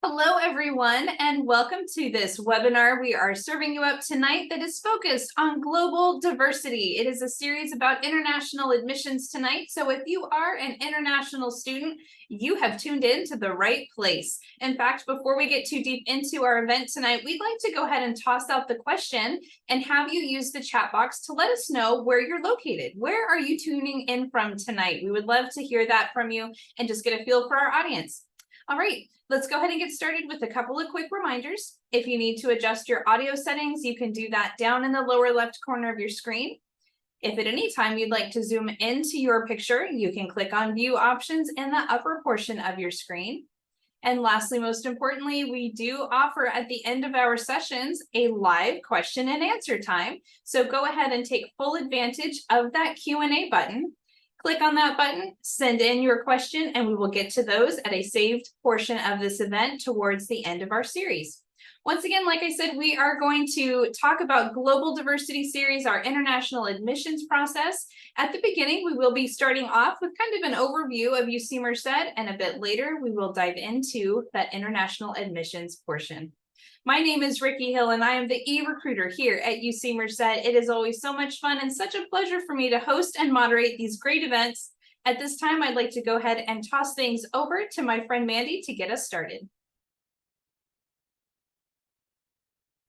Hello, everyone, and welcome to this webinar we are serving you up tonight that is focused on global diversity. It is a series about international admissions tonight, so if you are an international student, you have tuned in to the right place. In fact, before we get too deep into our event tonight, we'd like to go ahead and toss out the question and have you use the chat box to let us know where you're located. Where are you tuning in from tonight? We would love to hear that from you and just get a feel for our audience. All right, let's go ahead and get started with a couple of quick reminders. If you need to adjust your audio settings, you can do that down in the lower left corner of your screen. If at any time you'd like to zoom into your picture, you can click on view options in the upper portion of your screen. And lastly, most importantly, we do offer at the end of our sessions a live question and answer time. So go ahead and take full advantage of that Q&A button. Click on that button, send in your question, and we will get to those at a saved portion of this event towards the end of our series. Once again, like I said, we are going to talk about Global Diversity Series, our international admissions process. At the beginning, we will be starting off with kind of an overview of UC Merced, and a bit later, we will dive into that international admissions portion. My name is Ricky Hill, and I am the e-recruiter here at UC Merced. It is always so much fun and such a pleasure for me to host and moderate these great events. At this time, I'd like to go ahead and toss things over to my friend Mandy to get us started.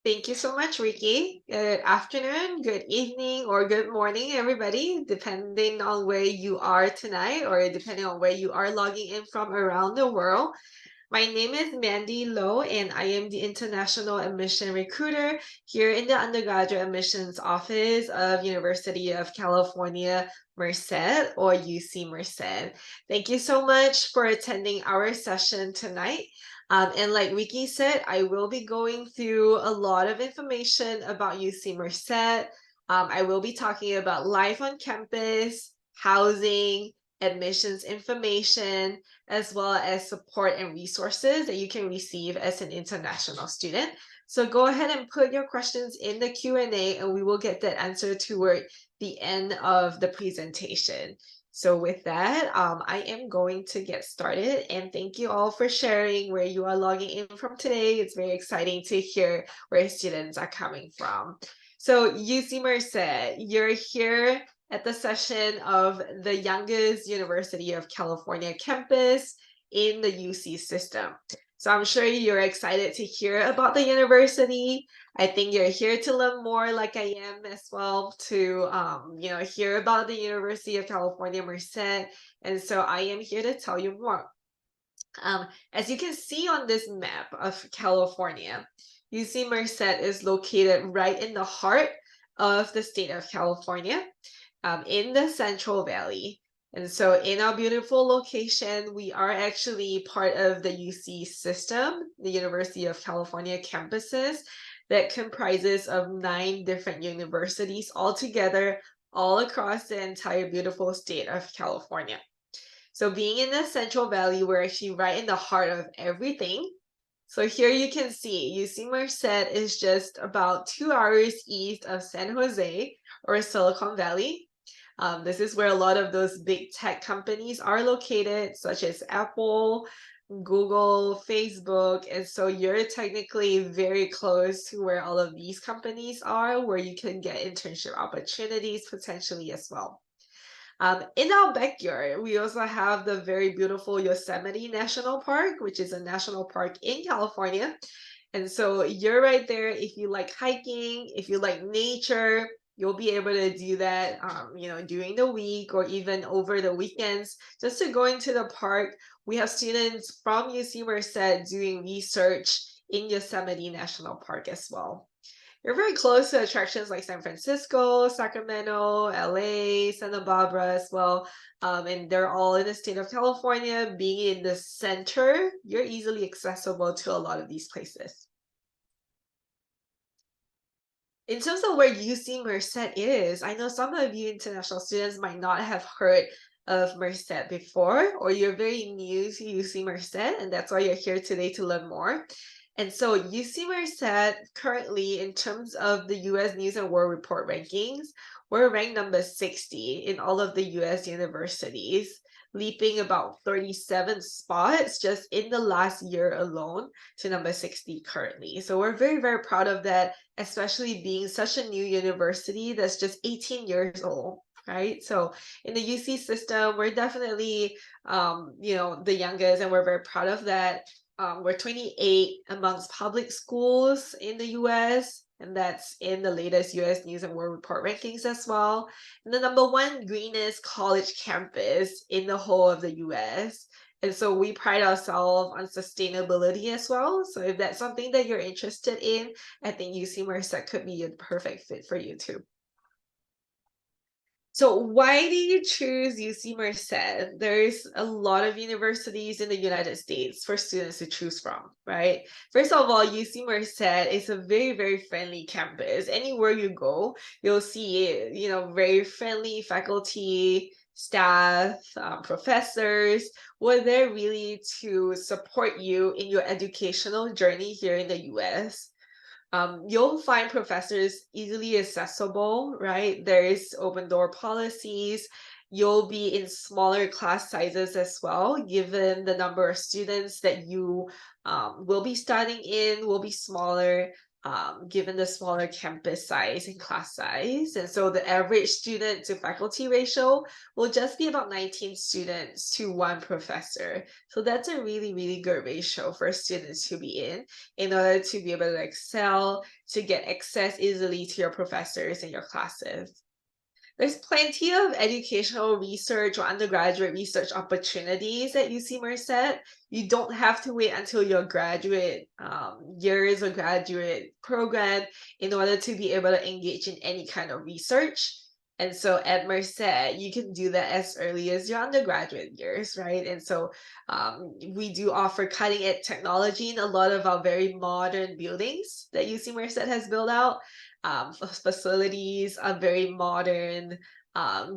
Thank you so much, Ricky. Good afternoon, good evening, or good morning, everybody, depending on where you are tonight or depending on where you are logging in from around the world. My name is Mandy Lowe, and I am the International Admission Recruiter here in the Undergraduate Admissions Office of University of California Merced, or UC Merced. Thank you so much for attending our session tonight. And like Ricky said, I will be going through a lot of information about UC Merced. I will be talking about life on campus, housing, admissions information, as well as support and resources that you can receive as an international student. So go ahead and put your questions in the Q&A, and we will get that answer toward the end of the presentation. So with that, I am going to get started, and thank you all for sharing where you are logging in from today. It's very exciting to hear where students are coming from. So UC Merced, you're here at the session of the youngest University of California campus in the UC system. So I'm sure you're excited to hear about the university. I think you're here to learn more, like I am as well, to hear about the University of California Merced. And so I am here to tell you more. As you can see on this map of California, UC Merced is located right in the heart of the state of California, in the Central Valley. And so in our beautiful location, we are actually part of the UC system, the University of California campuses, that comprises of 9 different universities altogether, all across the entire beautiful state of California. So being in the Central Valley, we're actually right in the heart of everything. So here you can see UC Merced is just about 2 hours east of San Jose, or Silicon Valley. This is where a lot of those big tech companies are located, such as Apple, Google, Facebook. And so you're technically very close to where all of these companies are, where you can get internship opportunities potentially as well. In our backyard, we also have the very beautiful Yosemite National Park, which is a national park in California. And so you're right there. If you like hiking, if you like nature, you'll be able to do that, during the week or even over the weekends, just to go into the park. We have students from UC Merced doing research in Yosemite National Park as well. You're very close to attractions like San Francisco, Sacramento, LA, Santa Barbara as well. And they're all in the state of California. Being in the center, you're easily accessible to a lot of these places. In terms of where UC Merced is, I know some of you international students might not have heard of Merced before, or you're very new to UC Merced, and that's why you're here today to learn more. And so UC Merced currently, in terms of the US News and World Report rankings, we're ranked number 60 in all of the US universities. leaping about 37 spots just in the last year alone to number 60 currently. So we're very, very proud of that, especially being such a new university that's just 18 years old. Right. So in the UC system, we're definitely, the youngest, and we're very proud of that. We're 28 amongst public schools in the US, and that's in the latest US News and World Report rankings as well. And the number one greenest college campus in the whole of the US. And so we pride ourselves on sustainability as well. So if that's something that you're interested in, I think UC Merced could be a perfect fit for you too. So why do you choose UC Merced? There's a lot of universities in the United States for students to choose from, right? First of all, UC Merced is a very, very friendly campus. Anywhere you go, you'll see, very friendly faculty, staff, professors. We're there really to support you in your educational journey here in the US. You'll find professors easily accessible, right? There is open door policies. You'll be in smaller class sizes as well, given the number of students that you will be studying in will be smaller, given the smaller campus size and class size. And so the average student to faculty ratio will just be about 19 students to one professor. So that's a really, really good ratio for students to be in order to be able to excel, to get access easily to your professors and your classes. There's plenty of educational research or undergraduate research opportunities at UC Merced. You don't have to wait until your graduate years or graduate program in order to be able to engage in any kind of research. And so at Merced, you can do that as early as your undergraduate years, right? And so we do offer cutting edge technology in a lot of our very modern buildings that UC Merced has built out. Facilities are very modern,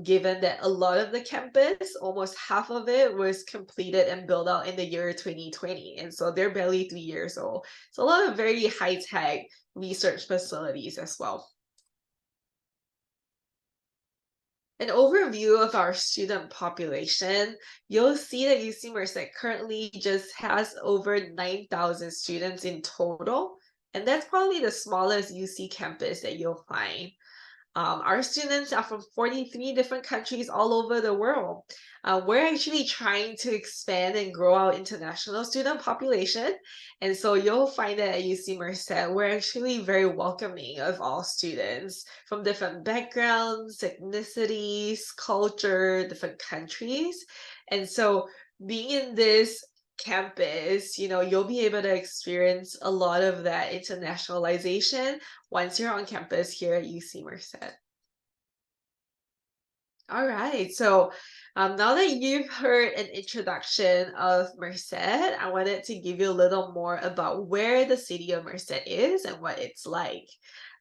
given that a lot of the campus, almost half of it, was completed and built out in the year 2020. And so they're barely 3 years old. So a lot of very high-tech research facilities as well. An overview of our student population, you'll see that UC Merced currently just has over 9,000 students in total. And that's probably the smallest UC campus that you'll find. Our students are from 43 different countries all over the world. We're actually trying to expand and grow our international student population. And so you'll find that at UC Merced, we're actually very welcoming of all students from different backgrounds, ethnicities, culture, different countries. And so being in this campus, you'll be able to experience a lot of that internationalization once you're on campus here at UC Merced. All right, so now that you've heard an introduction of Merced, I wanted to give you a little more about where the city of Merced is and what it's like.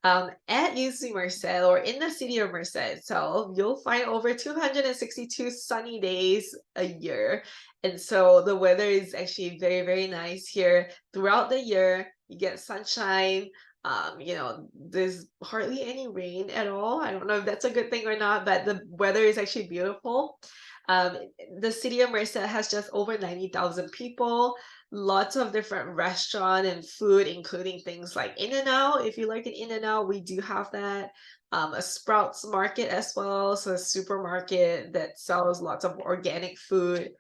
At UC Merced, or in the city of Merced itself, you'll find over 262 sunny days a year. And so the weather is actually very, very nice here throughout the year. You get sunshine. There's hardly any rain at all. I don't know if that's a good thing or not, but the weather is actually beautiful. The city of Merced has just over 90,000 people, lots of different restaurant and food, including things like In-N-Out. If you like an In-N-Out, we do have that. A Sprouts market as well, so a supermarket that sells lots of organic food.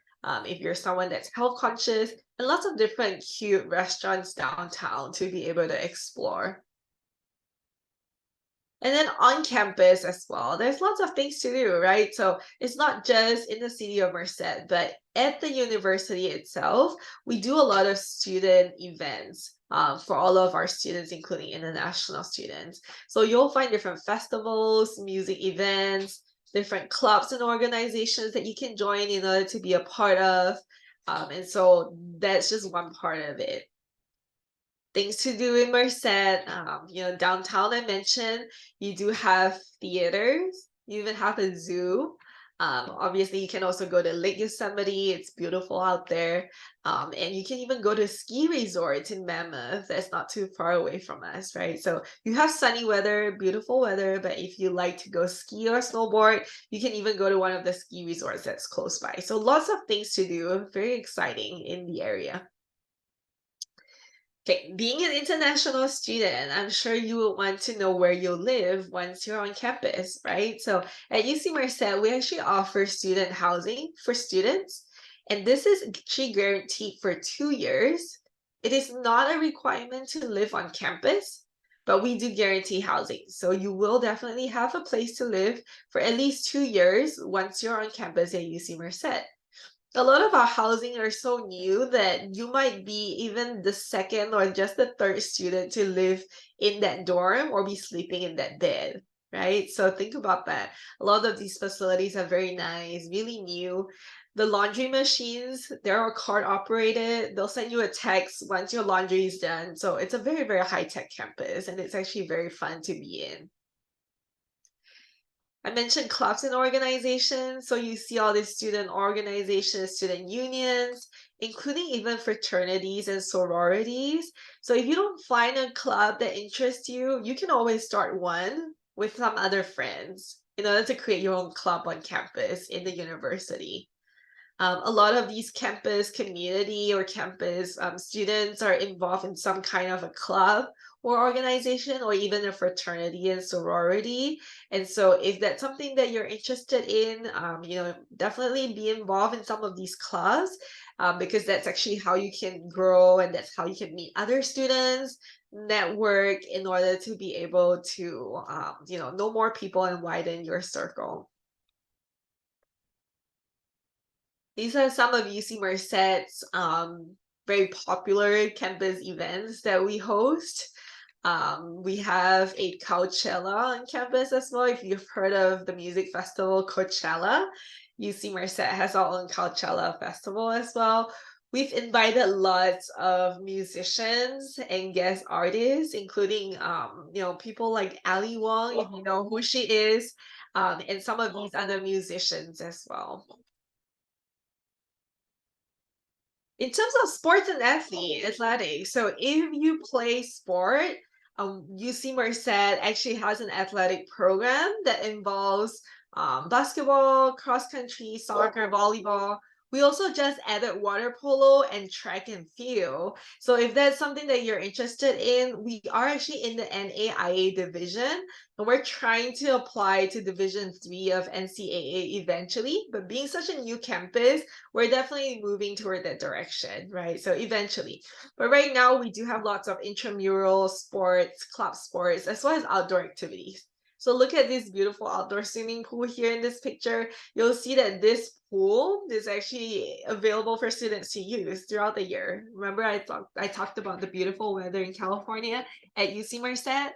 If you're someone that's health conscious, and lots of different cute restaurants downtown to be able to explore. And then on campus as well, there's lots of things to do, right? So it's not just in the city of Merced, but at the university itself, we do a lot of student events for all of our students, including international students. So you'll find different festivals, music events, different clubs and organizations that you can join in order to be a part of. And so that's just one part of it. Things to do in Merced, downtown I mentioned, you do have theaters, you even have a zoo. Obviously, you can also go to Lake Yosemite. It's beautiful out there. And you can even go to ski resorts in Mammoth. That's not too far away from us, right? So you have sunny weather, beautiful weather, but if you like to go ski or snowboard, you can even go to one of the ski resorts that's close by. So lots of things to do, very exciting in the area. Okay, being an international student, I'm sure you will want to know where you'll live once you're on campus, right? So at UC Merced, we actually offer student housing for students, and this is actually guaranteed for 2 years. It is not a requirement to live on campus, but we do guarantee housing. So you will definitely have a place to live for at least 2 years once you're on campus at UC Merced. A lot of our housing are so new that you might be even the second or just the third student to live in that dorm or be sleeping in that bed, right? So think about that. A lot of these facilities are very nice, really new. The laundry machines, they're all card operated. They'll send you a text once your laundry is done. So it's a very, very high-tech campus, and it's actually very fun to be in. I mentioned clubs and organizations. So you see all these student organizations, student unions, including even fraternities and sororities. So if you don't find a club that interests you, you can always start one with some other friends in order to create your own club on campus in the university. A lot of these campus community or campus students are involved in some kind of a club or organization or even a fraternity and sorority. And so if that's something that you're interested in, definitely be involved in some of these clubs because that's actually how you can grow and that's how you can meet other students, network in order to be able to, know more people and widen your circle. These are some of UC Merced's very popular campus events that we host. We have a Coachella on campus as well. If you've heard of the music festival Coachella, UC Merced has our own Coachella festival as well. We've invited lots of musicians and guest artists, including people like Ali Wong, if you know who she is, and some of these other musicians as well. In terms of sports and athletics, so if you play sport, UC Merced actually has an athletic program that involves basketball, cross country, soccer, volleyball. We also just added water polo and track and field. So if that's something that you're interested in, we are actually in the NAIA division, and we're trying to apply to Division 3 of NCAA eventually. But being such a new campus, we're definitely moving toward that direction, right? So eventually. But right now, we do have lots of intramural sports, club sports, as well as outdoor activities. So look at this beautiful outdoor swimming pool here in this picture. You'll see that this pool is actually available for students to use throughout the year. Remember I talked about the beautiful weather in California at UC Merced?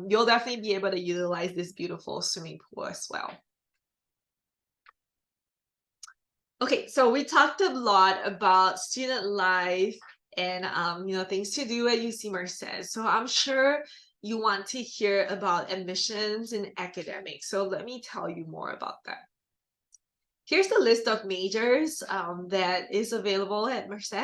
You'll definitely be able to utilize this beautiful swimming pool as well. Okay, so we talked a lot about student life and things to do at UC Merced. So I'm sure you want to hear about admissions and academics. So let me tell you more about that. Here's the list of majors that is available at Merced.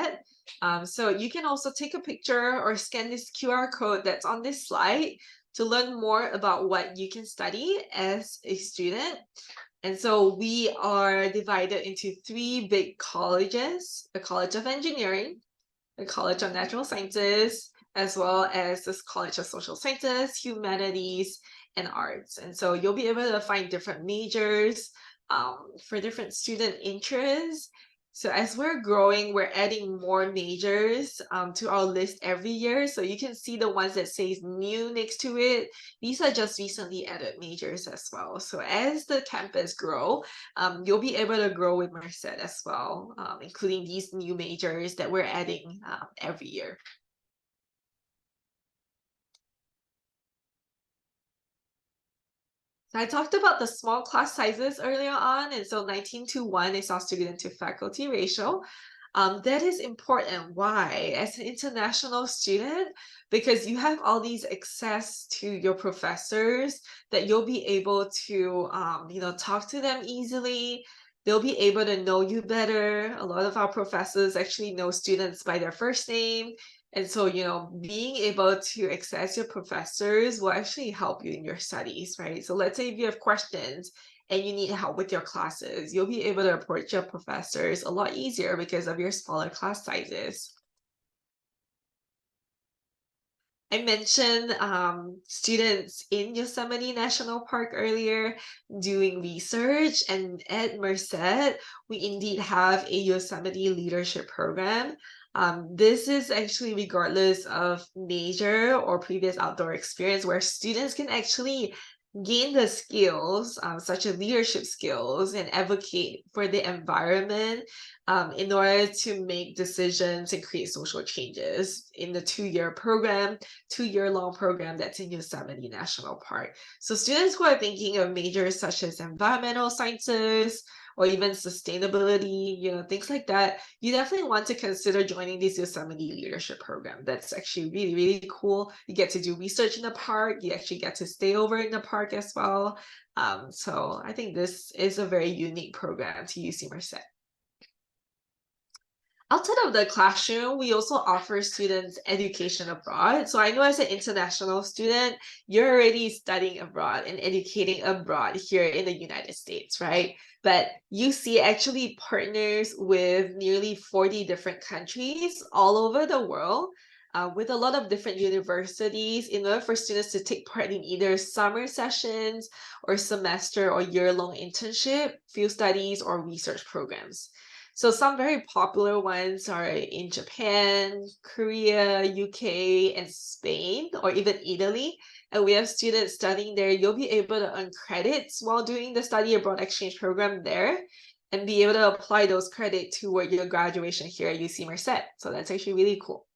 So you can also take a picture or scan this QR code that's on this slide to learn more about what you can study as a student. And so we are divided into 3 big colleges: a College of Engineering, a College of Natural Sciences, as well as this College of Social Sciences, Humanities, and Arts. And so you'll be able to find different majors for different student interests. So as we're growing, we're adding more majors to our list every year. So you can see the ones that says new next to it. These are just recently added majors as well. So as the campus grow, you'll be able to grow with Merced as well, including these new majors that we're adding every year. So I talked about the small class sizes earlier on, and so 19 to 1 is our student to faculty ratio. That is important. Why? As an international student, because you have all these access to your professors that you'll be able to, talk to them easily. They'll be able to know you better. A lot of our professors actually know students by their first name. And so, being able to access your professors will actually help you in your studies, right? So let's say if you have questions and you need help with your classes, you'll be able to approach your professors a lot easier because of your smaller class sizes. I mentioned students in Yosemite National Park earlier doing research, and at Merced, we indeed have a Yosemite leadership program. This is actually regardless of major or previous outdoor experience, where students can actually gain the skills, such as leadership skills, and advocate for the environment in order to make decisions and create social changes in the 2-year program, 2-year long program that's in Yosemite National Park. So students who are thinking of majors such as environmental sciences or even sustainability, things like that, you definitely want to consider joining this Yosemite leadership program. That's actually really, really cool. You get to do research in the park. You actually get to stay over in the park as well. So I think this is a very unique program to UC Merced. Outside of the classroom, we also offer students education abroad. So I know as an international student, you're already studying abroad and educating abroad here in the United States, right? But UC actually partners with nearly 40 different countries all over the world. With a lot of different universities in order for students to take part in either summer sessions or semester or year-long internship, field studies, or research programs. So some very popular ones are in Japan, Korea, UK, and Spain, or even Italy. And we have students studying there. You'll be able to earn credits while doing the study abroad exchange program there and be able to apply those credits toward your graduation here at UC Merced. So that's actually really cool.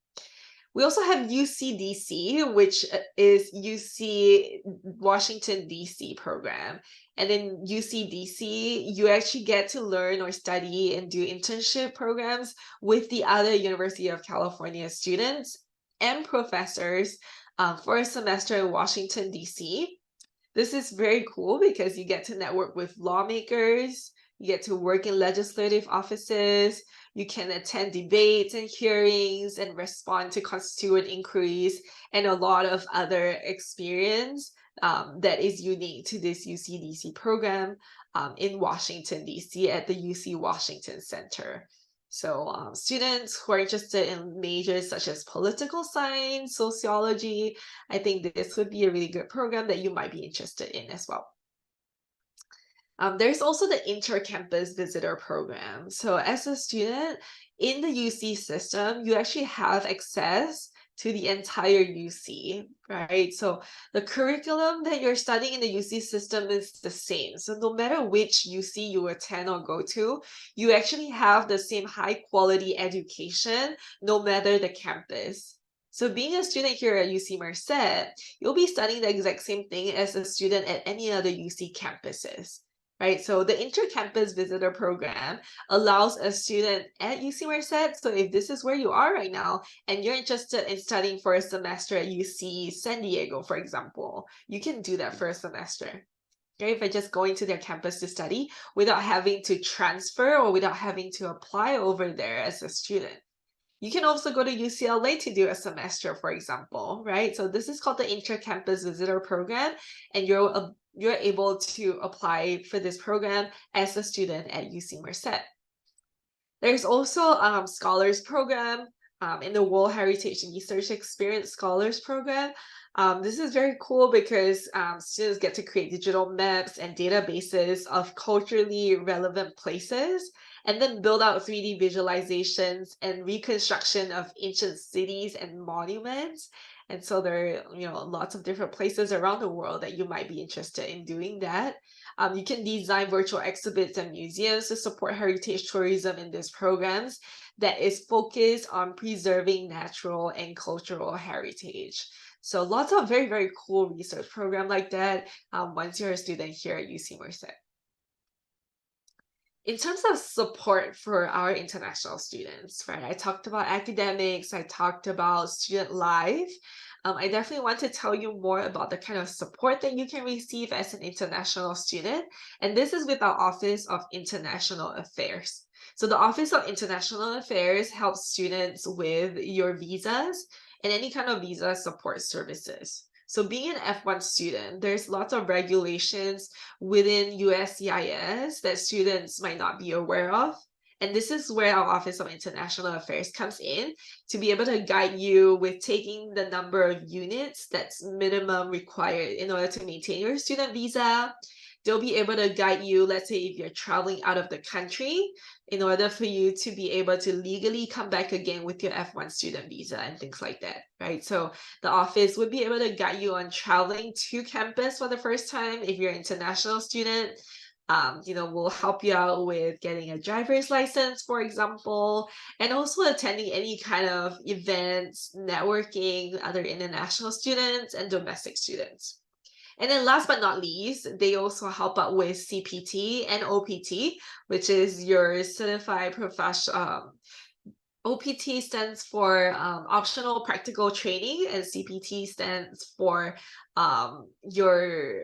We also have UCDC, which is UC Washington, D.C. program. And in UCDC, you actually get to learn or study and do internship programs with the other University of California students and professors for a semester in Washington, D.C. This is very cool because you get to network with lawmakers, you get to work in legislative offices, you can attend debates and hearings and respond to constituent inquiries and a lot of other experience that is unique to this UCDC program in Washington, D.C. at the UC Washington Center. So students who are interested in majors such as political science, sociology, I think this would be a really good program that you might be interested in as well. There's also the inter-campus visitor program. So as a student in the UC system, you actually have access to the entire UC, right? So the curriculum that you're studying in the UC system is the same. So no matter which UC you attend or go to, you actually have the same high quality education, no matter the campus. So being a student here at UC Merced, you'll be studying the exact same thing as a student at any other UC campuses. Right, so the inter-campus visitor program allows a student at UC Merced, so if this is where you are right now, and you're interested in studying for a semester at UC San Diego, for example, you can do that for a semester. Okay, by just going to their campus to study without having to transfer or without having to apply over there as a student. You can also go to UCLA to do a semester, for example, right? So this is called the Inter-Campus Visitor Program, and you're able to apply for this program as a student at UC Merced. There's also Scholars Program in the World Heritage Research Experience Scholars Program. This is very cool because students get to create digital maps and databases of culturally relevant places and then build out 3D visualizations and reconstruction of ancient cities and monuments. And so there are, lots of different places around the world that you might be interested in doing that. You can design virtual exhibits and museums to support heritage tourism in these programs that is focused on preserving natural and cultural heritage. So lots of very, very cool research program like that once you're a student here at UC Merced. In terms of support for our international students, right? I talked about academics, I talked about student life. I definitely want to tell you more about the kind of support that you can receive as an international student. And this is with our Office of International Affairs. So the Office of International Affairs helps students with your visas and any kind of visa support services. So being an F1 student, there's lots of regulations within USCIS that students might not be aware of. And this is where our Office of International Affairs comes in to be able to guide you with taking the number of units that's minimum required in order to maintain your student visa. They'll be able to guide you, let's say if you're traveling out of the country, in order for you to be able to legally come back again with your F1 student visa and things like that, right? So the office would be able to guide you on traveling to campus for the first time if you're an international student. We'll help you out with getting a driver's license, for example, and also attending any kind of events, networking, other international students and domestic students. And then last but not least, they also help out with CPT and OPT, which is your certified professional. OPT stands for optional practical training, and CPT stands for your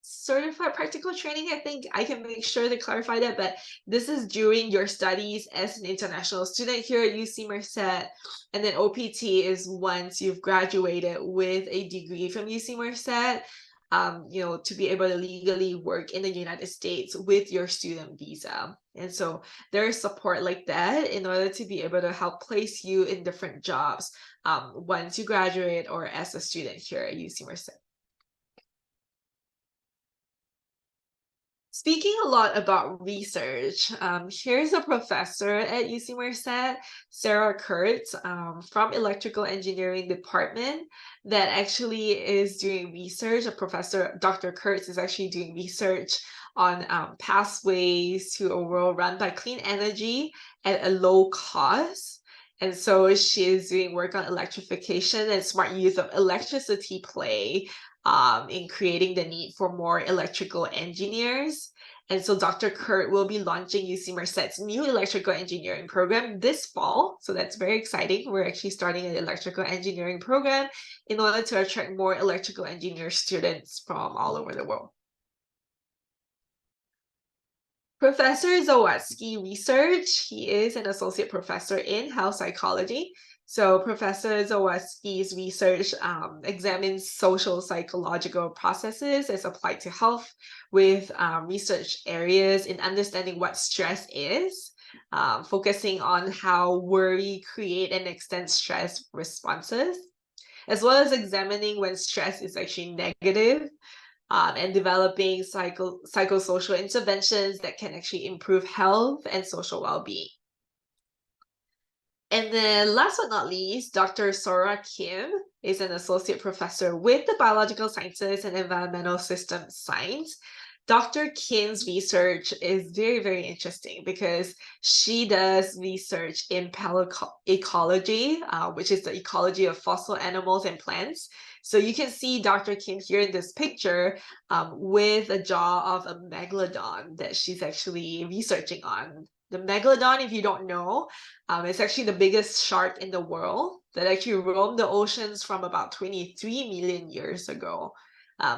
certified practical training. I think I can make sure to clarify that, but this is during your studies as an international student here at UC Merced. And then OPT is once you've graduated with a degree from UC Merced, to be able to legally work in the United States with your student visa. And so there's support like that in order to be able to help place you in different jobs once you graduate or as a student here at UC Merced. Speaking a lot about research, here's a professor at UC Merced, Sarah Kurtz, from Electrical Engineering Department, that actually is doing research. A professor, Dr. Kurtz, is actually doing research on pathways to a world run by clean energy at a low cost. And so she is doing work on electrification and smart use of electricity play in creating the need for more electrical engineers. And so Dr. Kurt will be launching UC Merced's new electrical engineering program this fall. So that's very exciting. We're actually starting an electrical engineering program in order to attract more electrical engineer students from all over the world. Professor Zawadzki Research, he is an associate professor in health psychology. So Professor Zawadzki's research examines social psychological processes as applied to health with research areas in understanding what stress is, focusing on how worry create and extend stress responses, as well as examining when stress is actually negative, and developing psychosocial interventions that can actually improve health and social well-being. And then last but not least, Dr. Sora Kim is an associate professor with the Biological Sciences and Environmental Systems Science. Dr. Kim's research is very, very interesting because she does research in paleoecology, which is the ecology of fossil animals and plants. So you can see Dr. Kim here in this picture with a jaw of a megalodon that she's actually researching on. The megalodon, if you don't know, is actually the biggest shark in the world that actually roamed the oceans from about 23 million years ago.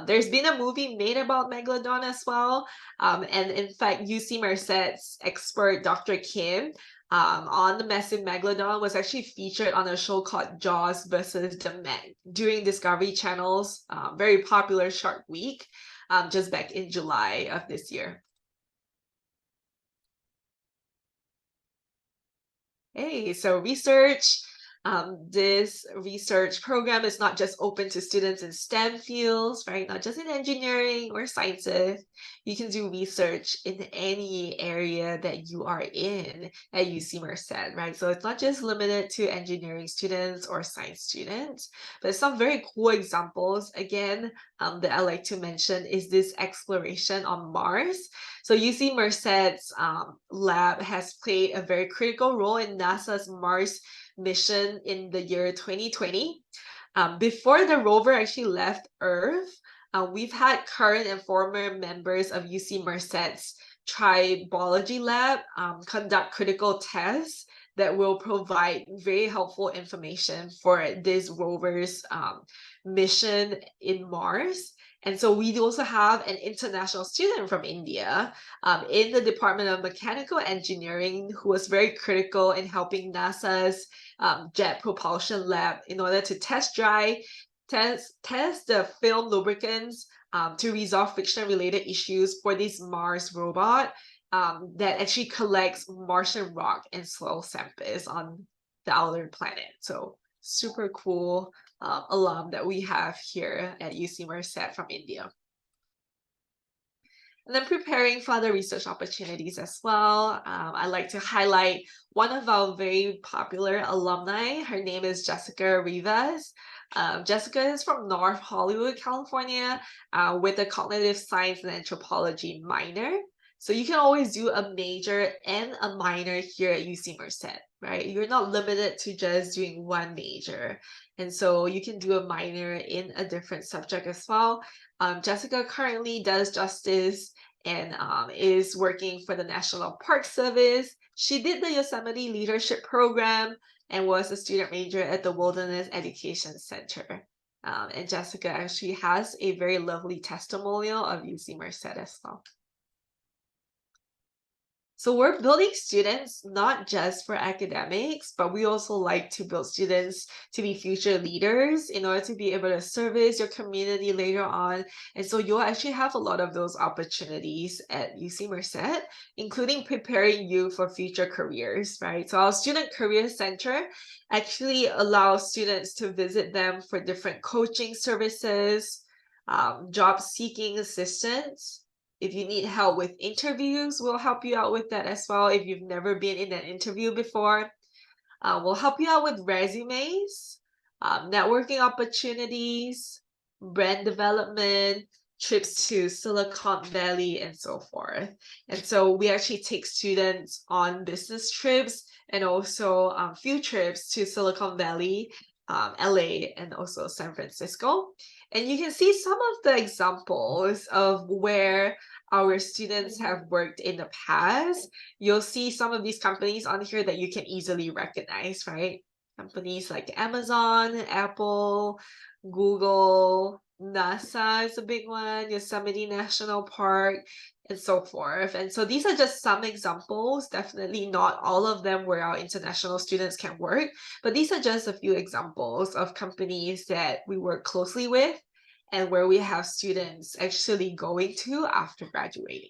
There's been a movie made about megalodon as well. And in fact, UC Merced's expert, Dr. Kim, on the massive megalodon was actually featured on a show called Jaws versus the Meg during Discovery Channel's very popular Shark Week, just back in July of this year. Hey, so research. This research program is not just open to students in STEM fields, right? Not just in engineering or sciences. You can do research in any area that you are in at UC Merced, right? So it's not just limited to engineering students or science students, but some very cool examples, again, that I like to mention is this exploration on Mars. So UC Merced's lab has played a very critical role in NASA's Mars mission in the year 2020. Before the rover actually left Earth, we've had current and former members of UC Merced's tribology lab conduct critical tests that will provide very helpful information for this rover's mission in Mars. And so we also have an international student from India in the Department of Mechanical Engineering who was very critical in helping NASA's Jet Propulsion Lab in order to test the film lubricants to resolve friction-related issues for this Mars robot that actually collects Martian rock and soil samples on the outer planet. So super cool alum that we have here at UC Merced from India. And then preparing for other research opportunities as well. I'd like to highlight one of our very popular alumni. Her name is Jessica Rivas. Jessica is from North Hollywood, California, with a cognitive science and anthropology minor. So you can always do a major and a minor here at UC Merced, right? You're not limited to just doing one major. And so you can do a minor in a different subject as well. Jessica currently does justice and is working for the National Park Service. She did the Yosemite Leadership Program and was a student major at the Wilderness Education Center. And Jessica actually has a very lovely testimonial of UC Merced as well. So we're building students not just for academics, but we also like to build students to be future leaders in order to be able to service your community later on. And so you'll actually have a lot of those opportunities at UC Merced, including preparing you for future careers, right? So our Student Career Center actually allows students to visit them for different coaching services, job seeking assistance. If you need help with interviews, we'll help you out with that as well. If you've never been in an interview before, we'll help you out with resumes, networking opportunities, brand development, trips to Silicon Valley, and so forth. And so we actually take students on business trips and also field trips to Silicon Valley, LA, and also San Francisco. And you can see some of the examples of where our students have worked in the past. You'll see some of these companies on here that you can easily recognize, right? Companies like Amazon, Apple, Google, NASA is a big one, Yosemite National Park, and so forth. And so these are just some examples, definitely not all of them where our international students can work, but these are just a few examples of companies that we work closely with and where we have students actually going to after graduating.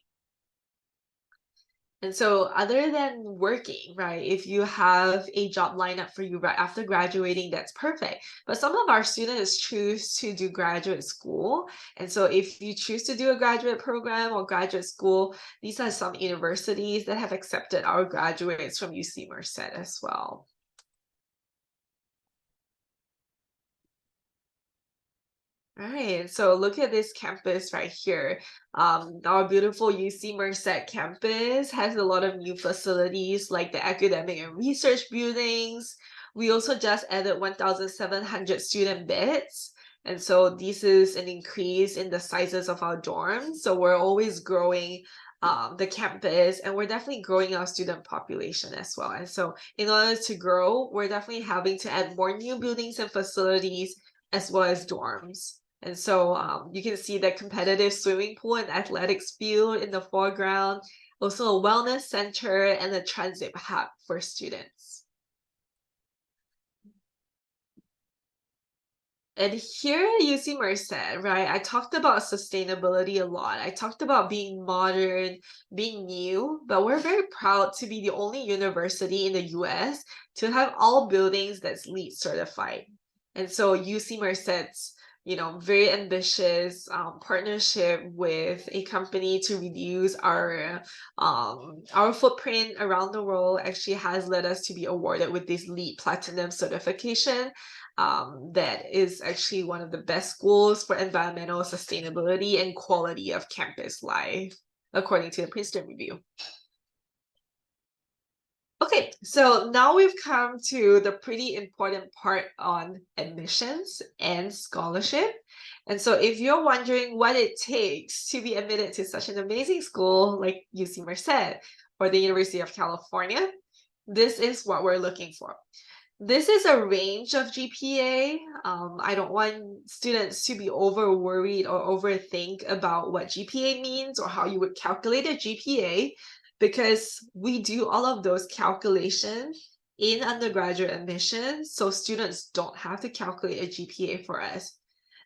And so other than working, right, if you have a job lined up for you right after graduating, that's perfect. But some of our students choose to do graduate school. And so if you choose to do a graduate program or graduate school, these are some universities that have accepted our graduates from UC Merced as well. All right, so look at this campus right here. Our beautiful UC Merced campus has a lot of new facilities like the academic and research buildings. We also just added 1,700 student beds. And so this is an increase in the sizes of our dorms. So we're always growing the campus, and we're definitely growing our student population as well. And so in order to grow, we're definitely having to add more new buildings and facilities as well as dorms. And so you can see the competitive swimming pool and athletics field in the foreground, also a wellness center and a transit hub for students. And here at UC Merced, right, I talked about sustainability a lot. I talked about being modern, being new, but we're very proud to be the only university in the US to have all buildings that's LEED certified. And so UC Merced's very ambitious partnership with a company to reduce our footprint around the world actually has led us to be awarded with this LEED Platinum certification. That is actually one of the best schools for environmental sustainability and quality of campus life, according to the Princeton Review. Okay, so now we've come to the pretty important part on admissions and scholarship. And so if you're wondering what it takes to be admitted to such an amazing school like UC Merced or the University of California, this is what we're looking for. This is a range of GPA. I don't want students to be over worried or overthink about what GPA means or how you would calculate a GPA, because we do all of those calculations in undergraduate admissions, so students don't have to calculate a GPA for us.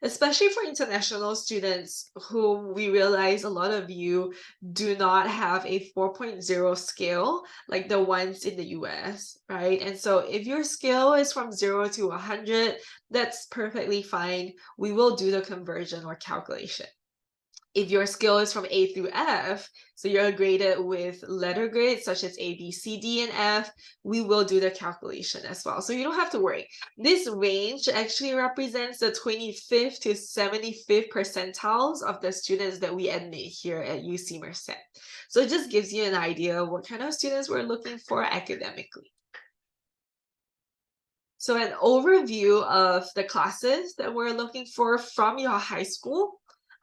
Especially for international students whom we realize a lot of you do not have a 4.0 scale like the ones in the US, right? And so if your scale is from 0 to 100, that's perfectly fine. We will do the conversion or calculation. If your scale is from A through F, so you're graded with letter grades such as A, B, C, D, and F, we will do the calculation as well. So you don't have to worry. This range actually represents the 25th to 75th percentiles of the students that we admit here at UC Merced. So it just gives you an idea of what kind of students we're looking for academically. So an overview of the classes that we're looking for from your high school.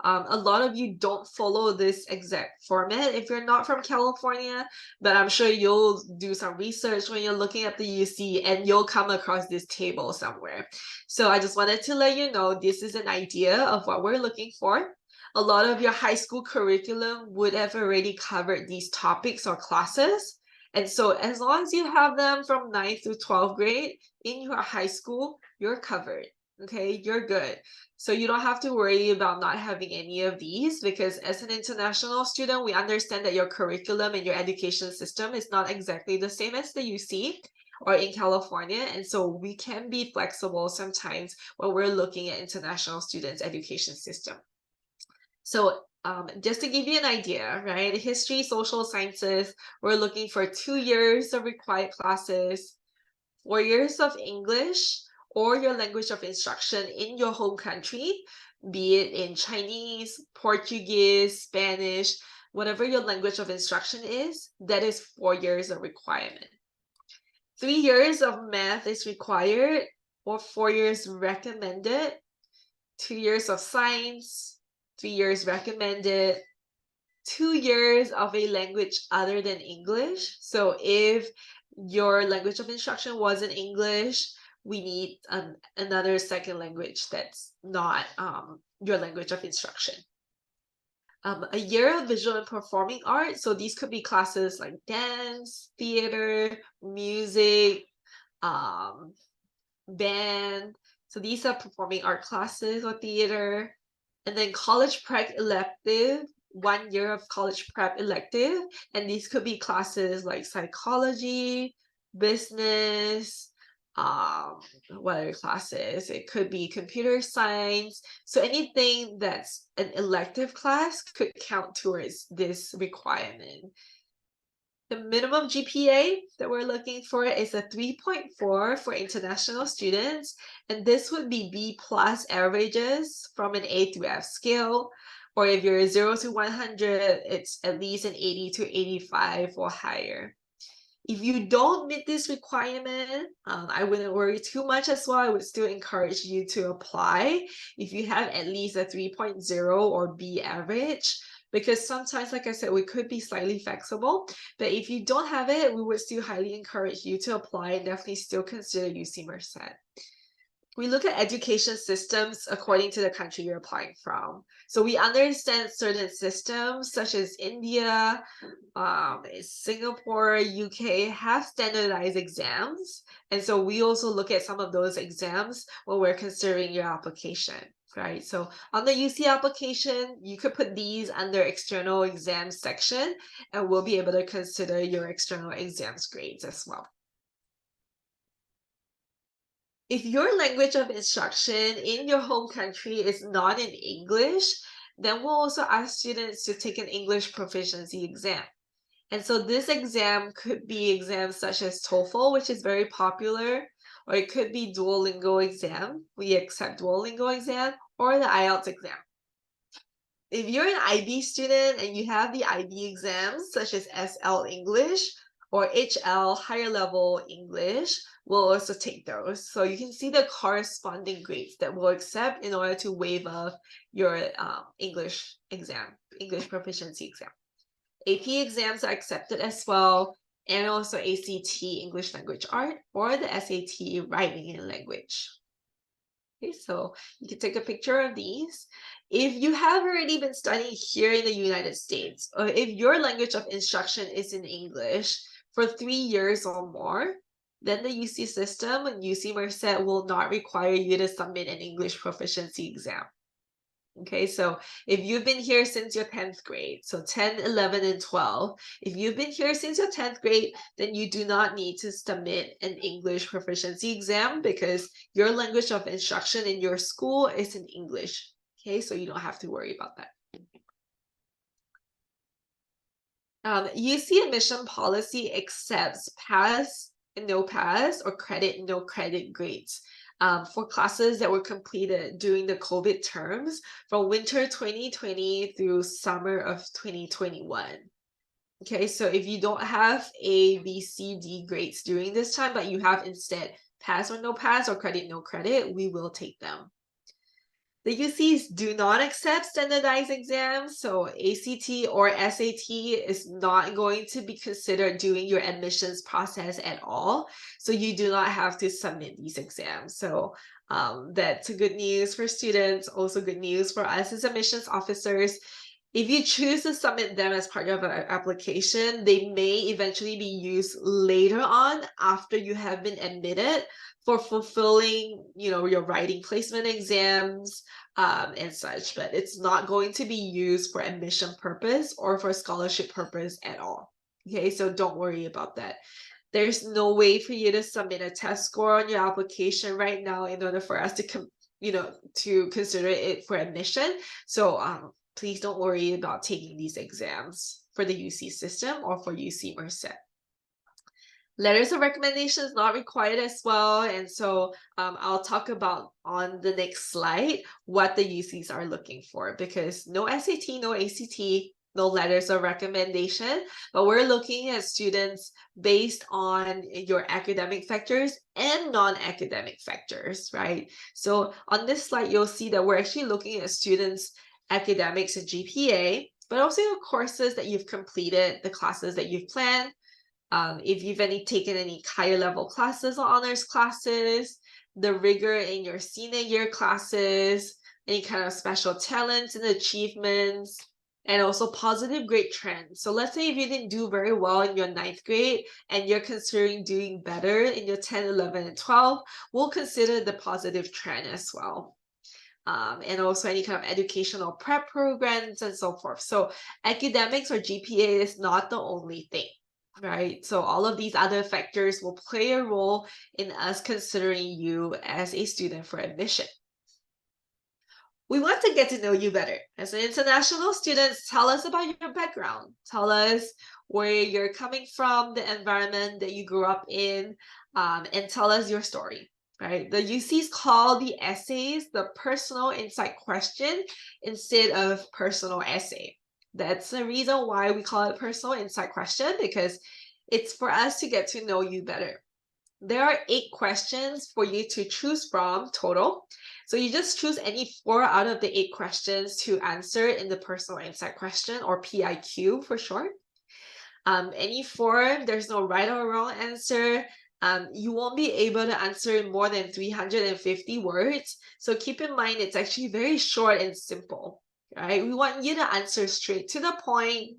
A lot of you don't follow this exact format if you're not from California, but I'm sure you'll do some research when you're looking at the UC and you'll come across this table somewhere. So I just wanted to let you know this is an idea of what we're looking for. A lot of your high school curriculum would have already covered these topics or classes. And so as long as you have them from 9th to 12th grade in your high school, you're covered. Okay, you're good. So you don't have to worry about not having any of these, because as an international student, we understand that your curriculum and your education system is not exactly the same as the UC or in California. And so we can be flexible sometimes when we're looking at international students' education system. So just to give you an idea, right? History, social sciences, we're looking for 2 years of required classes, 4 years of English, or your language of instruction in your home country, be it in Chinese, Portuguese, Spanish, whatever your language of instruction is, that is 4 years of requirement. 3 years of math is required, or 4 years recommended. 2 years of science, 3 years recommended. 2 years of a language other than English. So if your language of instruction wasn't English, we need another second language that's not your language of instruction. A year of visual and performing arts. So these could be classes like dance, theater, music, band. So these are performing art classes or theater. And then college prep elective, 1 year of college prep elective. And these could be classes like psychology, business, what other classes? It could be computer science. So anything that's an elective class could count towards this requirement. The minimum GPA that we're looking for is a 3.4 for international students, and this would be B+ averages from an A through F scale, or if you're 0 to 100, it's at least an 80 to 85 or higher. If you don't meet this requirement, I wouldn't worry too much as well. I would still encourage you to apply if you have at least a 3.0 or B average, because sometimes, like I said, we could be slightly flexible. But if you don't have it, we would still highly encourage you to apply and definitely still consider UC Merced. We look at education systems according to the country you're applying from. So we understand certain systems such as India, Singapore, UK have standardized exams. And so we also look at some of those exams when we're considering your application, right? So on the UC application, you could put these under external exams section, and we'll be able to consider your external exams grades as well. If your language of instruction in your home country is not in English, then we'll also ask students to take an English proficiency exam. And so this exam could be exams such as TOEFL, which is very popular, or it could be Duolingo exam. We accept Duolingo exam, or the IELTS exam. If you're an IB student and you have the IB exams, such as SL English, or HL, higher level English, will also take those. So you can see the corresponding grades that we'll accept in order to waive off your English exam, English proficiency exam. AP exams are accepted as well, and also ACT, English Language Art, or the SAT, Writing and Language. Okay, so you can take a picture of these. If you have already been studying here in the United States, or if your language of instruction is in English for 3 years or more, then the UC system, UC Merced, will not require you to submit an English proficiency exam. Okay, so if you've been here since your 10th grade, so 10, 11, and 12, if you've been here since your 10th grade, then you do not need to submit an English proficiency exam because your language of instruction in your school is in English. Okay, so you don't have to worry about that. UC admission policy accepts pass and no pass or credit, no credit grades. For classes that were completed during the COVID terms from winter 2020 through summer of 2021. Okay, so if you don't have A, B, C, D grades during this time, but you have instead pass or no pass or credit, no credit, we will take them. The UCs do not accept standardized exams, so ACT or SAT is not going to be considered during your admissions process at all. So you do not have to submit these exams. So that's good news for students, also good news for us as admissions officers. If you choose to submit them as part of an application, they may eventually be used later on after you have been admitted for fulfilling, your writing placement exams and such, but it's not going to be used for admission purpose or for scholarship purpose at all. Okay, so don't worry about that. There's no way for you to submit a test score on your application right now in order for us to to consider it for admission. So please don't worry about taking these exams for the UC system or for UC Merced. Letters of recommendation is not required as well. And so I'll talk about on the next slide what the UCs are looking for, because no SAT, no ACT, no letters of recommendation, but we're looking at students based on your academic factors and non-academic factors, right? So on this slide, you'll see that we're actually looking at students' academics and GPA, but also your courses that you've completed, the classes that you've planned, if you've taken any higher level classes or honors classes, the rigor in your senior year classes, any kind of special talents and achievements, and also positive grade trends. So let's say if you didn't do very well in your 9th grade and you're considering doing better in your 10, 11, and 12, we'll consider the positive trend as well. And also any kind of educational prep programs and so forth. So academics or GPA is not the only thing. Right, so all of these other factors will play a role in us considering you as a student for admission. We want to get to know you better. As an international student, tell us about your background. Tell us where you're coming from, the environment that you grew up in, and tell us your story. Right, the UCs call the essays the personal insight question instead of personal essay. That's the reason why we call it personal insight question, because it's for us to get to know you better. There are 8 questions for you to choose from total. So you just choose any 4 out of the 8 questions to answer in the personal insight question, or PIQ for short. Any 4, there's no right or wrong answer. You won't be able to answer more than 350 words. So keep in mind, it's actually very short and simple. Right? We want you to answer straight to the point,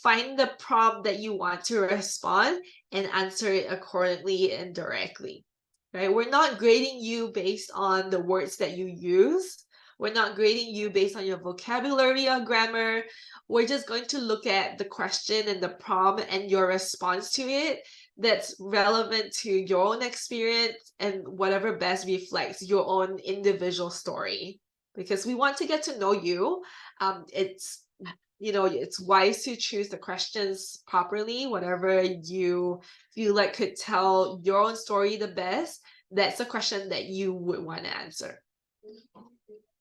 find the prompt that you want to respond, and answer it accordingly and directly. Right? We're not grading you based on the words that you use. We're not grading you based on your vocabulary or grammar. We're just going to look at the question and the prompt and your response to it that's relevant to your own experience and whatever best reflects your own individual story. Because we want to get to know you. It's wise to choose the questions properly. Whatever you feel like could tell your own story the best, that's a question that you would want to answer.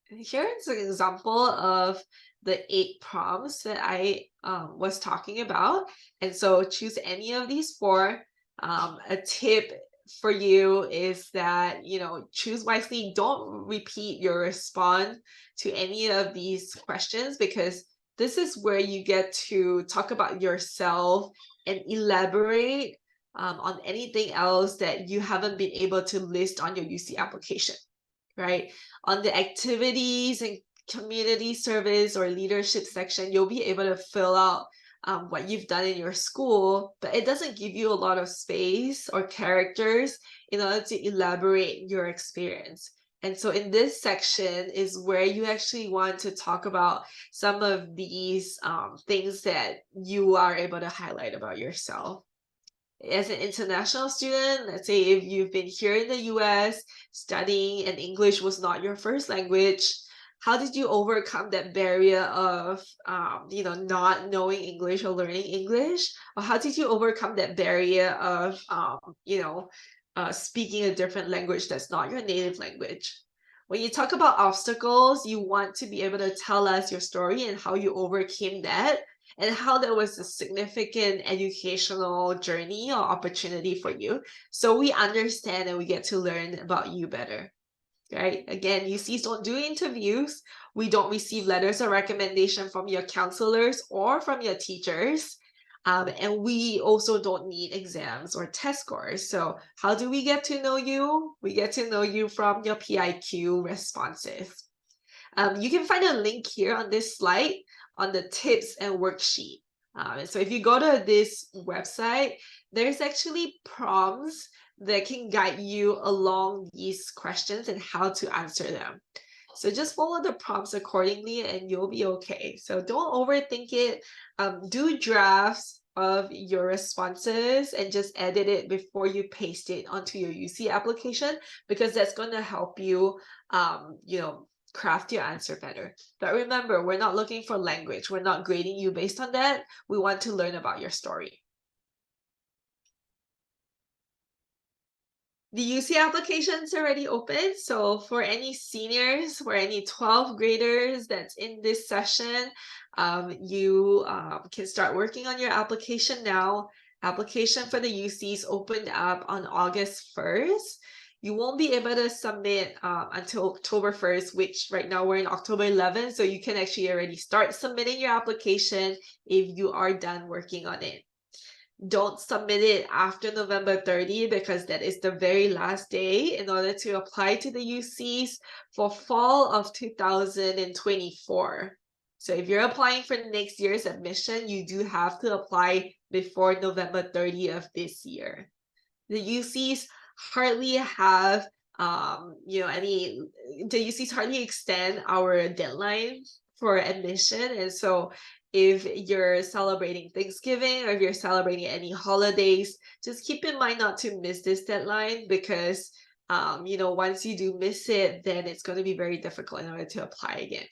Here's an example of the 8 prompts that I was talking about. And so choose any of these 4. A tip for you is that, choose wisely. Don't repeat your response to any of these questions, because this is where you get to talk about yourself and elaborate on anything else that you haven't been able to list on your UC application, right? On the activities and community service or leadership section, you'll be able to fill out what you've done in your school, but it doesn't give you a lot of space or characters in order to elaborate your experience. And so in this section is where you actually want to talk about some of these things that you are able to highlight about yourself. As an international student, let's say if you've been here in the US studying and English was not your first language, how did you overcome that barrier of not knowing English or learning English? Or how did you overcome that barrier of speaking a different language that's not your native language? When you talk about obstacles, you want to be able to tell us your story and how you overcame that, and how that was a significant educational journey or opportunity for you. So we understand and we get to learn about you better, right? Again, UCs don't do interviews. We don't receive letters of recommendation from your counselors or from your teachers. And we also don't need exams or test scores. So how do we get to know you? We get to know you from your PIQ responses. You can find a link here on this slide on the tips and worksheet. So if you go to this website, there's actually prompts that can guide you along these questions and how to answer them. So just follow the prompts accordingly and you'll be okay. So don't overthink it. Do drafts of your responses and just edit it before you paste it onto your UC application, because that's going to help you, craft your answer better. But remember, we're not looking for language. We're not grading you based on that. We want to learn about your story. The UC application's already open, so for any seniors, for any 12th graders that's in this session, you can start working on your application now. Application for the UCs opened up on August 1st. You won't be able to submit until October 1st, which right now we're in October 11th, so you can actually already start submitting your application if you are done working on it. Don't submit it after November 30, because that is the very last day in order to apply to the UCs for fall of 2024. So if you're applying for next year's admission, you do have to apply before November 30 of this year. The UCs hardly have the UCs hardly extend our deadline for admission, and so if you're celebrating Thanksgiving or if you're celebrating any holidays, just keep in mind not to miss this deadline, because once you do miss it, then it's going to be very difficult in order to apply again.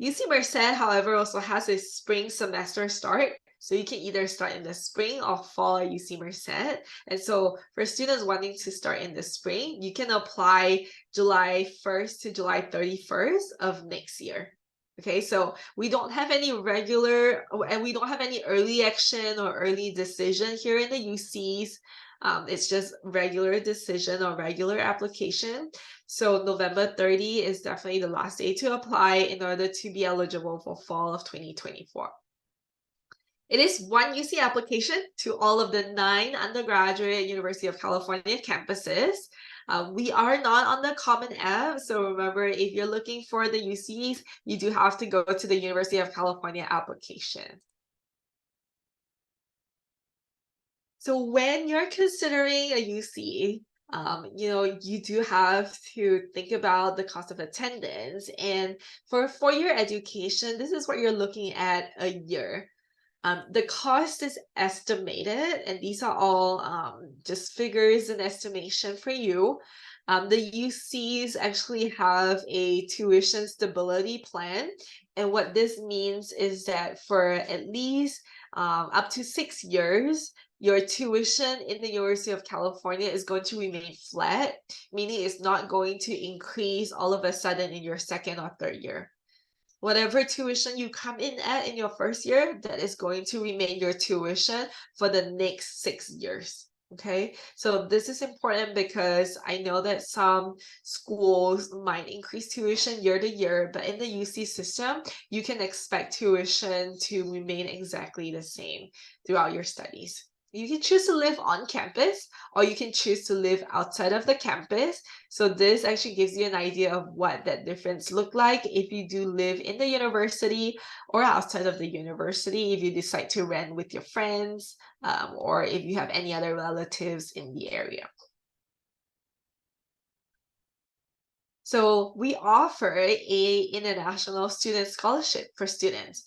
UC Merced, however, also has a spring semester start. So you can either start in the spring or fall at UC Merced. And so for students wanting to start in the spring, you can apply July 1st to July 31st of next year. Okay, so we don't have any regular, and we don't have any early action or early decision here in the UCs. It's just regular decision or regular application. So November 30 is definitely the last day to apply in order to be eligible for fall of 2024. It is one UC application to all of the 9 undergraduate University of California campuses. We are not on the Common App, so remember, if you're looking for the UCs, you do have to go to the University of California application. So when you're considering a UC, you do have to think about the cost of attendance. And for 4-year education, this is what you're looking at a year. The cost is estimated, and these are all just figures and estimation for you. The UCs actually have a tuition stability plan. And what this means is that for at least up to 6 years, your tuition in the University of California is going to remain flat, meaning it's not going to increase all of a sudden in your second or third year. Whatever tuition you come in at in your first year, that is going to remain your tuition for the next 6 years. Okay, so this is important because I know that some schools might increase tuition year to year, but in the UC system, you can expect tuition to remain exactly the same throughout your studies. You can choose to live on campus or you can choose to live outside of the campus. So this actually gives you an idea of what that difference look like if you do live in the university or outside of the university, if you decide to rent with your friends, or if you have any other relatives in the area. So we offer a international student scholarship for students.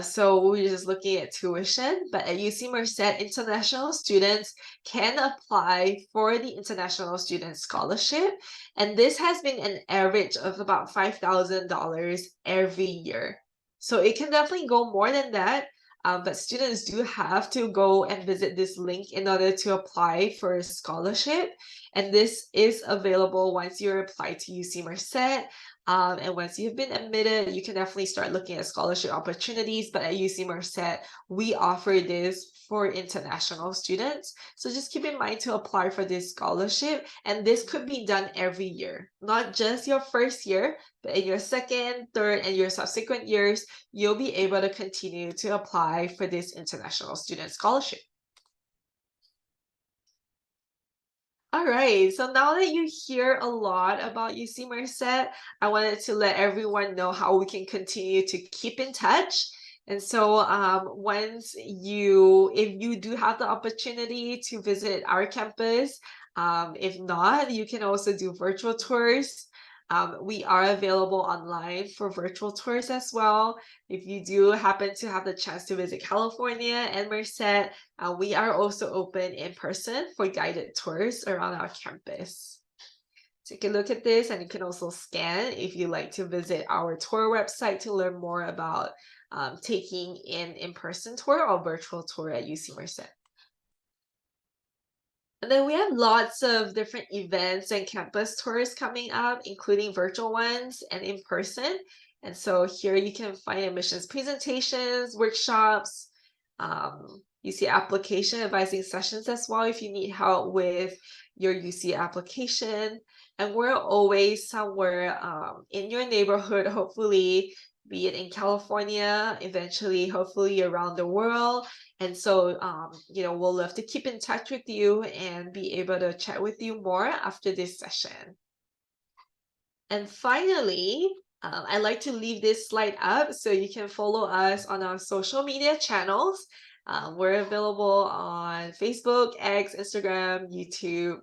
So we're just looking at tuition, but at UC Merced, international students can apply for the International Student Scholarship. And this has been an average of about $5,000 every year. So it can definitely go more than that. But students do have to go and visit this link in order to apply for a scholarship. And this is available once you're applied to UC Merced. And once you've been admitted, you can definitely start looking at scholarship opportunities. But at UC Merced, we offer this for international students. So just keep in mind to apply for this scholarship. And this could be done every year, not just your first year, but in your second, third, and your subsequent years, you'll be able to continue to apply for this international student scholarship. All right, so now that you hear a lot about UC Merced, I wanted to let everyone know how we can continue to keep in touch. And so if you do have the opportunity to visit our campus, if not, you can also do virtual tours. We are available online for virtual tours as well. If you do happen to have the chance to visit California and Merced, we are also open in person for guided tours around our campus. Take a look at this, and you can also scan if you like to visit our tour website to learn more about taking an in-person tour or virtual tour at UC Merced. And then we have lots of different events and campus tours coming up, including virtual ones and in person. And so here you can find admissions presentations, workshops, UC application advising sessions as well if you need help with your UC application. And we're always somewhere in your neighborhood, hopefully, be it in California, eventually, hopefully around the world. And so, we'll love to keep in touch with you and be able to chat with you more after this session. And finally, I like to leave this slide up so you can follow us on our social media channels. We're available on Facebook, X, Instagram, YouTube,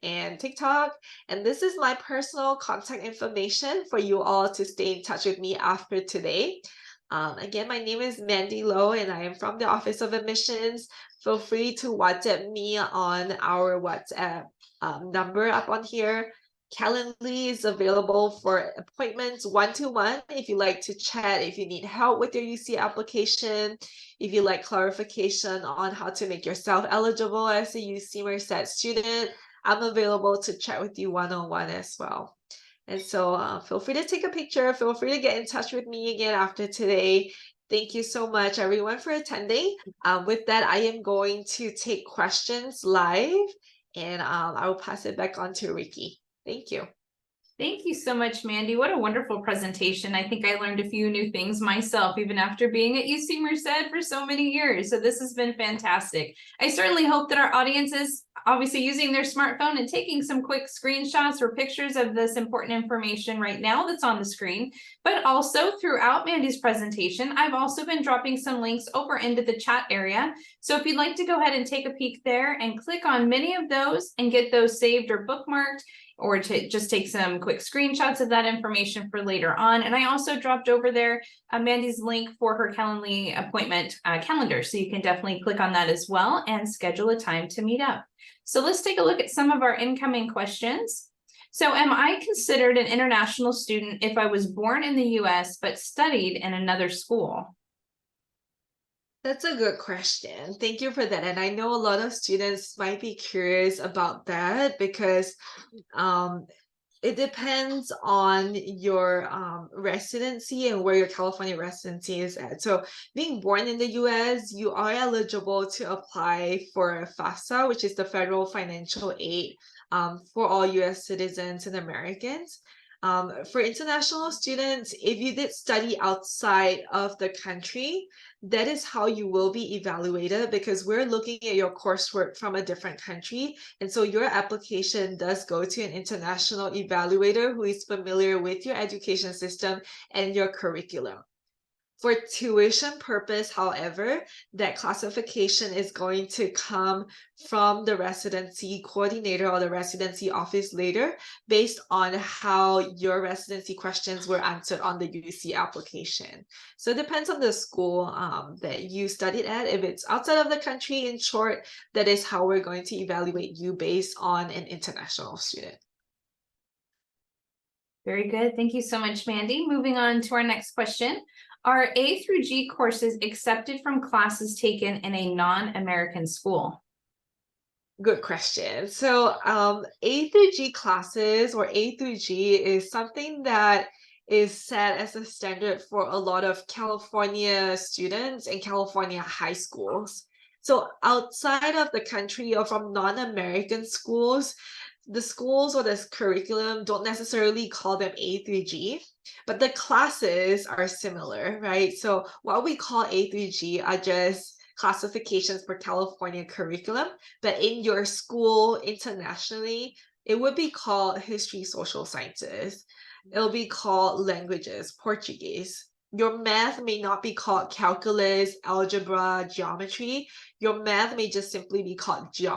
and TikTok. And this is my personal contact information for you all to stay in touch with me after today. Again, my name is Mandy Lowe and I am from the Office of Admissions. Feel free to WhatsApp me on our WhatsApp number up on here. Calendly is available for appointments one-to-one if you like to chat, if you need help with your UC application, if you like clarification on how to make yourself eligible as a UC Merced student. I'm available to chat with you one-on-one as well. And so feel free to take a picture. Feel free to get in touch with me again after today. Thank you so much, everyone, for attending. With that, I am going to take questions live, and I will pass it back on to Ricky. Thank you. Thank you so much, Mandy. What a wonderful presentation. I think I learned a few new things myself, even after being at UC Merced for so many years. So this has been fantastic. I certainly hope that our audience is obviously using their smartphone and taking some quick screenshots or pictures of this important information right now that's on the screen. But also throughout Mandy's presentation, I've also been dropping some links over into the chat area. So if you'd like to go ahead and take a peek there and click on many of those and get those saved or bookmarked, or to just take some quick screenshots of that information for later on. And I also dropped over there Mandy's link for her Calendly appointment calendar. So you can definitely click on that as well and schedule a time to meet up. So let's take a look at some of our incoming questions. So am I considered an international student if I was born in the US but studied in another school? That's a good question. Thank you for that. And I know a lot of students might be curious about that because um, it depends on your residency and where your California residency is at. So, being born in the US, you are eligible to apply for FAFSA, which is the federal financial aid for all US citizens and Americans. For international students, if you did study outside of the country, that is how you will be evaluated because we're looking at your coursework from a different country. And so your application does go to an international evaluator who is familiar with your education system and your curriculum. For tuition purpose, however, that classification is going to come from the residency coordinator or the residency office later based on how your residency questions were answered on the UC application. So it depends on the school that you studied at. If it's outside of the country, in short, that is how we're going to evaluate you based on an international student. Very good. Thank you so much, Mandy. Moving on to our next question. Are A through G courses accepted from classes taken in a non-American school? Good question. So, A through G classes or A through G is something that is set as a standard for a lot of California students and California high schools. So, outside of the country or from non-American schools, the schools or the curriculum don't necessarily call them A through G, but the classes are similar, right? So, what we call A through G are just classifications for California curriculum, but in your school internationally, it would be called history, social sciences. It'll be called languages, Portuguese. Your math may not be called calculus, algebra, geometry. Your math may just simply be called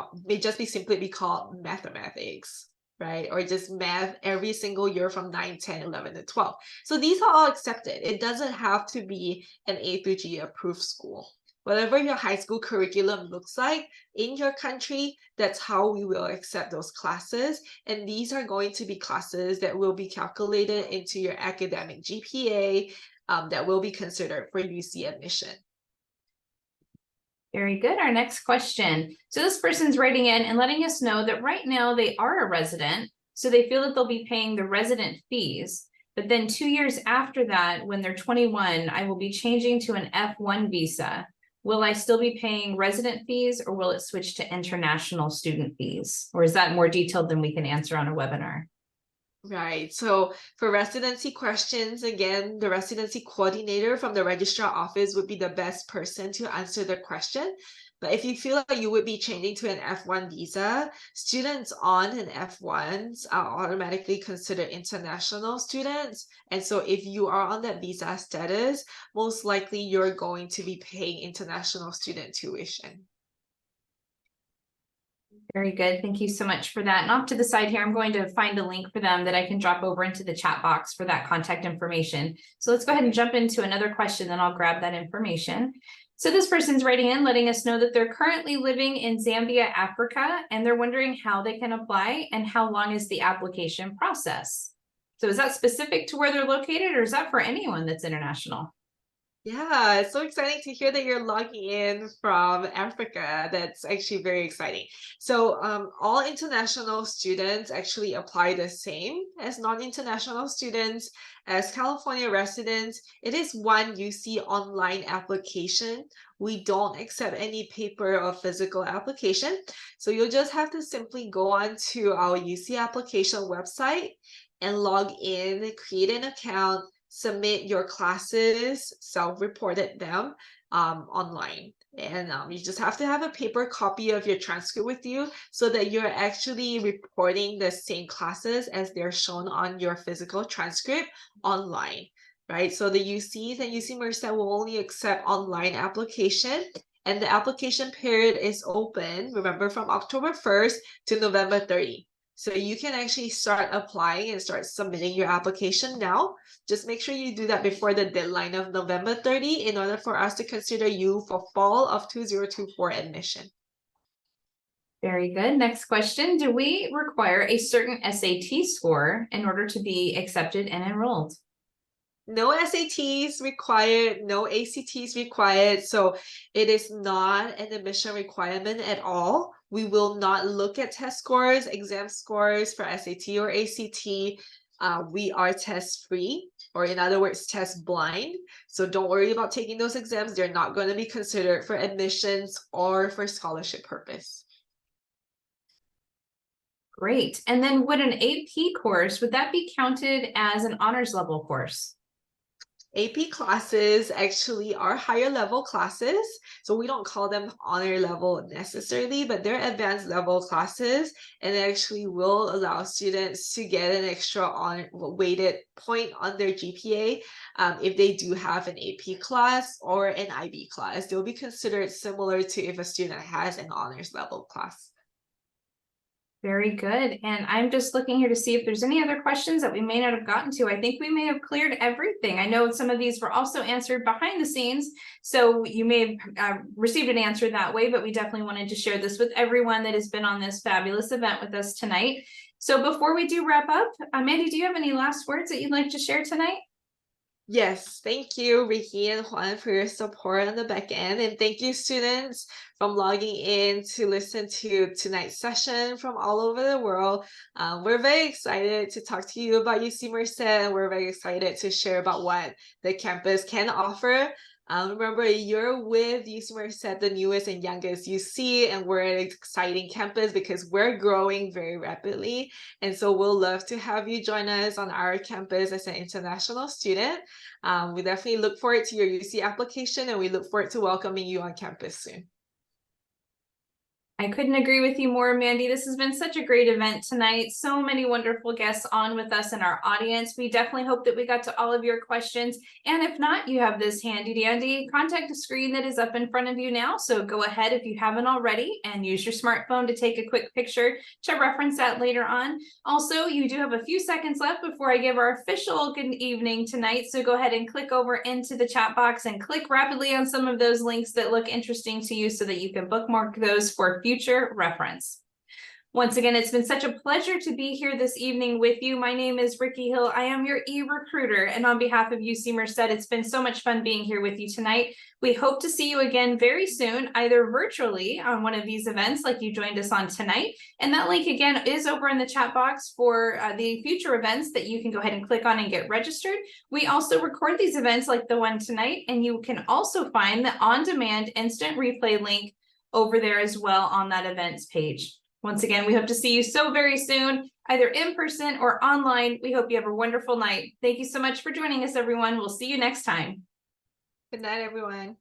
mathematics, right? Or just math every single year from 9, 10, 11, and 12. So these are all accepted. It doesn't have to be an A through G approved school. Whatever your high school curriculum looks like in your country, that's how we will accept those classes. And these are going to be classes that will be calculated into your academic GPA that will be considered for UC admission. Very good. Our next question. So this person's writing in and letting us know that right now they are a resident, so they feel that they'll be paying the resident fees. But then 2 years after that, when they're 21, I will be changing to an F1 visa. Will I still be paying resident fees or will it switch to international student fees? Or is that more detailed than we can answer on a webinar? Right. So for residency questions, again, the residency coordinator from the registrar office would be the best person to answer the question. But if you feel like you would be changing to an F1 visa, students on an F1s are automatically considered international students. And so if you are on that visa status, most likely you're going to be paying international student tuition. Very good. Thank you so much for that. And off to the side here, I'm going to find a link for them that I can drop over into the chat box for that contact information. So let's go ahead and jump into another question, then I'll grab that information. So this person's writing in, letting us know that they're currently living in Zambia, Africa, and they're wondering how they can apply and how long is the application process. So is that specific to where they're located or is that for anyone that's international? Yeah, it's so exciting to hear that you're logging in from Africa. That's actually very exciting. So, all international students actually apply the same as non-international students. As California residents, it is one UC online application. We don't accept any paper or physical application. So you'll just have to simply go on to our UC application website and log in, create an account, submit your classes, self-reported them online. And you just have to have a paper copy of your transcript with you so that you're actually reporting the same classes as they're shown on your physical transcript online, right? So the UCs and UC Merced will only accept online application. And the application period is open, remember, from October 1st to November 30. So you can actually start applying and start submitting your application now. Just make sure you do that before the deadline of November 30 in order for us to consider you for fall of 2024 admission. Very good. Next question. Do we require a certain SAT score in order to be accepted and enrolled? No SATs required, no ACTs required. So it is not an admission requirement at all. We will not look at test scores, exam scores for SAT or ACT. We are test free, or in other words, test blind. So don't worry about taking those exams. They're not going to be considered for admissions or for scholarship purpose. Great. And then would an AP course, would that be counted as an honors level course? AP classes actually are higher level classes. So we don't call them honor level necessarily, but they're advanced level classes, and they actually will allow students to get an extra weighted point on their GPA if they do have an AP class or an IB class. They'll be considered similar to if a student has an honors level class. Very good. And I'm just looking here to see if there's any other questions that we may not have gotten to. I think we may have cleared everything. I know some of these were also answered behind the scenes, so you may have received an answer that way, but we definitely wanted to share this with everyone that has been on this fabulous event with us tonight. So before we do wrap up, Mandy, do you have any last words that you'd like to share tonight? Yes, thank you, Ricky and Juan, for your support on the back end. And thank you, students, from logging in to listen to tonight's session from all over the world. We're very excited to talk to you about UC Merced, and we're very excited to share about what the campus can offer. Remember, you're with UC Merced, the newest and youngest UC, and we're an exciting campus because we're growing very rapidly. And so we'll love to have you join us on our campus as an international student. We definitely look forward to your UC application, and we look forward to welcoming you on campus soon. I couldn't agree with you more, Mandy. This has been such a great event tonight. So many wonderful guests on with us in our audience. We definitely hope that we got to all of your questions. And if not, you have this handy dandy contact screen that is up in front of you now. So go ahead if you haven't already and use your smartphone to take a quick picture to reference that later on. Also, you do have a few seconds left before I give our official good evening tonight. So go ahead and click over into the chat box and click rapidly on some of those links that look interesting to you so that you can bookmark those for future reference. Once again, it's been such a pleasure to be here this evening with you. My name is Ricky Hill. I am your e-recruiter, and on behalf of UC Merced, it's been so much fun being here with you tonight. We hope to see you again very soon, either virtually on one of these events like you joined us on tonight. And that link again is over in the chat box for the future events that you can go ahead and click on and get registered. We also record these events like the one tonight, and you can also find the on-demand instant replay link over there as well on that events page. Once again, we hope to see you so very soon, either in person or online. We hope you have a wonderful night. Thank you so much for joining us, everyone. We'll see you next time. Good night, everyone.